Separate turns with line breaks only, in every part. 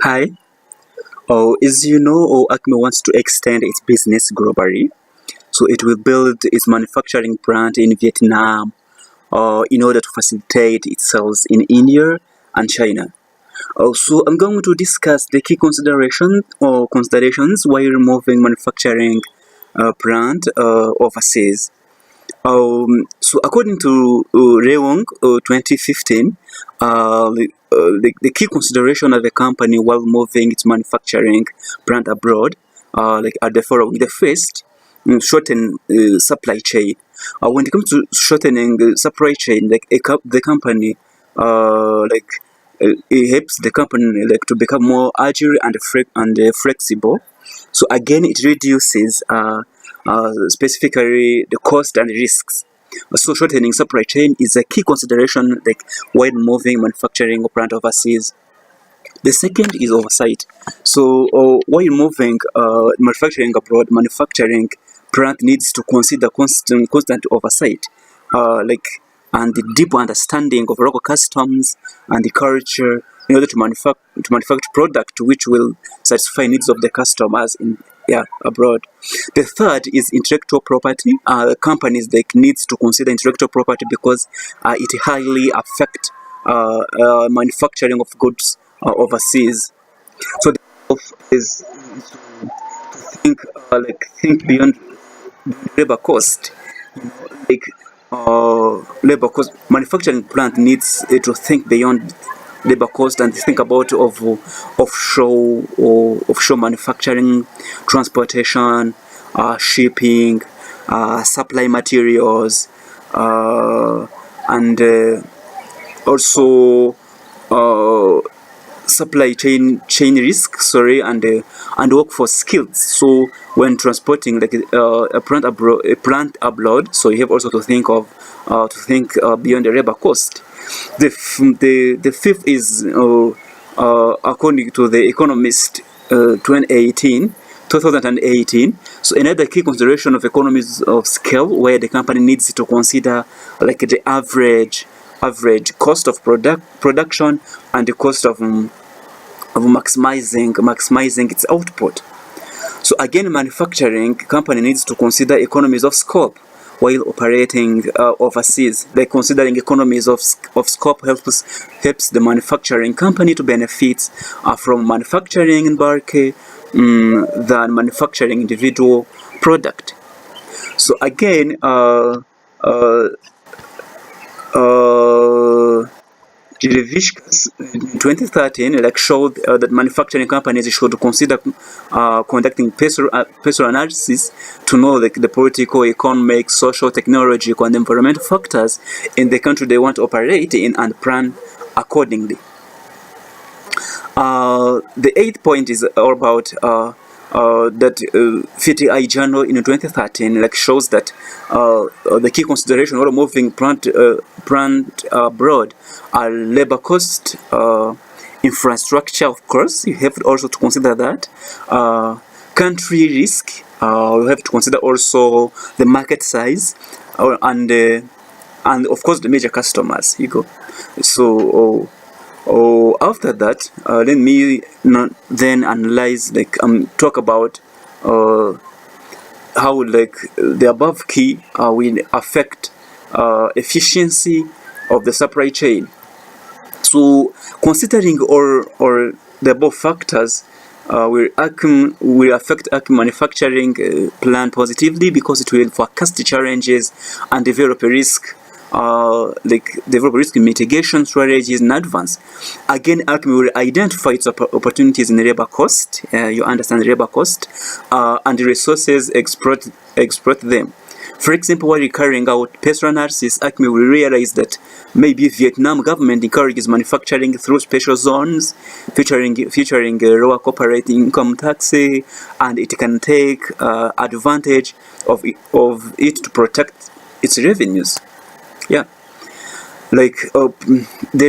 Hi. As you know, Acme wants to extend its business globally. So it will build its manufacturing plant in Vietnam in order to facilitate its sales in India and China. So I'm going to discuss the key considerations while moving manufacturing plant overseas. So according to Rewong 2015, the key consideration of a company while moving its manufacturing plant abroad are the following. The first, shorten supply chain. When it comes to shortening supply chain, the company it helps the company to become more agile and flexible. So again, it reduces specifically the cost and risks. So shortening supply chain is a key consideration when moving manufacturing or plant overseas. The second is oversight. So while moving manufacturing abroad, manufacturing plant needs to consider constant oversight, like and the deep understanding of local customs and the culture in order to manufacture product which will satisfy needs of the customers in abroad. The third is intellectual property. Companies needs to consider intellectual property because it highly affect manufacturing of goods overseas. So the fourth is think think beyond labor cost. Like labor cost, manufacturing plant needs to think beyond labor cost and think about offshore manufacturing, transportation, shipping, supply materials, and also uh, supply chain risk, and workforce skills. So when transporting a plant abroad, so you have also to think beyond the labor cost. The fifth is according to the Economist 2018. So another key consideration of economies of scale, where the company needs to consider the average cost of production and the cost of maximizing its output. So again, manufacturing company needs to consider economies of scope while operating overseas. Like considering economies of scope helps the manufacturing company to benefit from manufacturing in bulk than manufacturing individual product. So again, uh, Jerevicius in 2013 showed that manufacturing companies should consider conducting personal analysis to know the political, economic, social, technological, and environmental factors in the country they want to operate in and plan accordingly. The eighth point is all about that FTI journal in 2013 shows that the key consideration while moving plant abroad are labor cost, infrastructure. Of course, you have also to consider that country risk. You have to consider also the market size, and of course the major customers. So. After that, let me then analyze talk about how the above key will affect efficiency of the supply chain. So considering all the above factors will affect Acme manufacturing plan positively because it will forecast the challenges and develop risk mitigation strategies in advance. Again, Acme will identify its opportunities in labor cost. You understand labor cost, and the resources exploit them. For example, while carrying out personal analysis, Acme will realize that maybe Vietnam government encourages manufacturing through special zones, featuring lower corporate income tax, and it can take advantage of it to protect its revenues. Yeah. There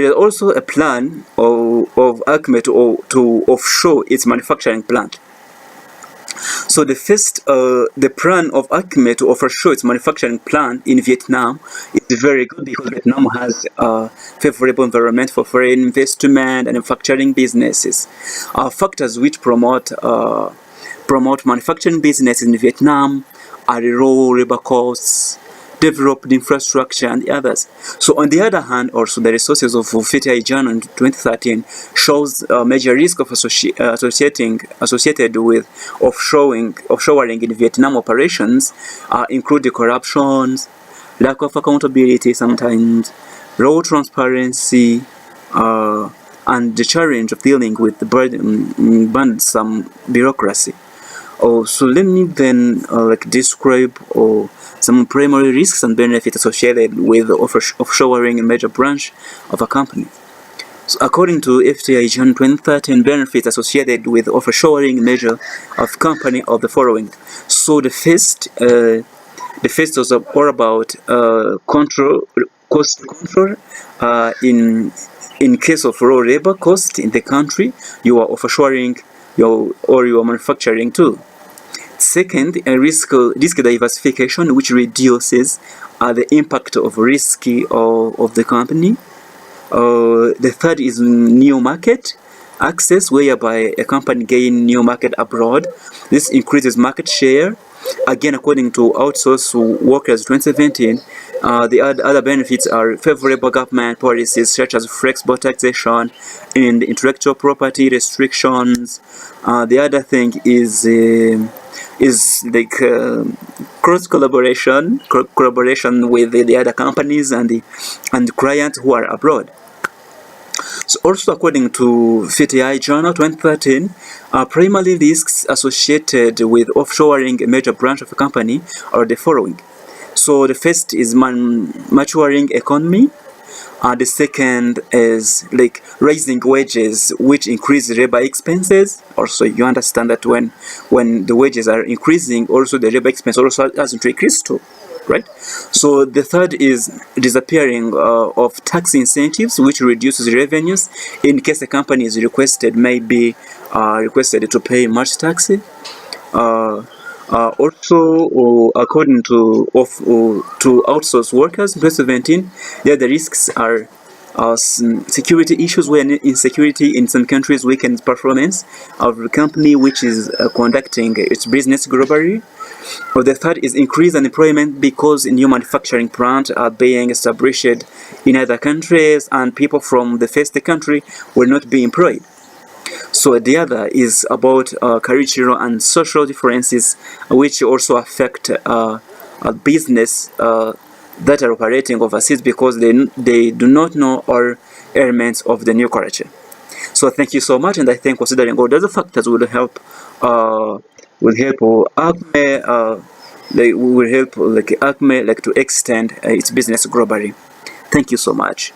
is also a plan of Acme to offshore its manufacturing plant. So the plan of Acme to offshore its manufacturing plant in Vietnam is very good because Vietnam has a favorable environment for foreign investment and manufacturing businesses. Factors which promote manufacturing business in Vietnam are low labor costs, developed infrastructure, and others. So on the other hand, also the resources of FTI journal in 2013 shows a major risk of associated with offshoring in Vietnam operations include the corruptions, lack of accountability sometimes, low transparency, and the challenge of dealing with the burdensome bureaucracy. So let me then describe some primary risks and benefits associated with offshoring a major branch of a company. So according to FTI June 2013, benefits associated with offshoring measure of company are the following. So the first was all about cost control. In case of low labor cost in the country, you are offshoring your manufacturing too. Second, a risk diversification, which reduces the impact of risk of the company. The third is new market access, whereby a company gain new market abroad. This increases market share. Again, according to Outsource Workers 2017, the other benefits are favorable government policies such as flexible taxation and intellectual property restrictions. The other thing is like cross collaboration with the other companies and clients who are abroad. So also according to FTI Journal 2013, primary risks associated with offshoring a major branch of a company are the following. So the first is maturing economy. The second is like raising wages, which increase labor expenses. Also, you understand that when the wages are increasing, also the labor expense also has to increase too, right? So the third is disappearing of tax incentives, which reduces revenues in case a company is requested to pay much tax. Also, according to outsource workers in 2017, the risks are security issues, where insecurity in some countries weakens performance of the company which is conducting its business globally. The third is increased unemployment because new manufacturing plants are being established in other countries and people from the first country will not be employed. So the other is about cultural and social differences, which also affect business that are operating overseas because they do not know all elements of the new culture. So thank you so much, and I think considering all those factors will help Acme Acme to extend its business globally. Thank you so much.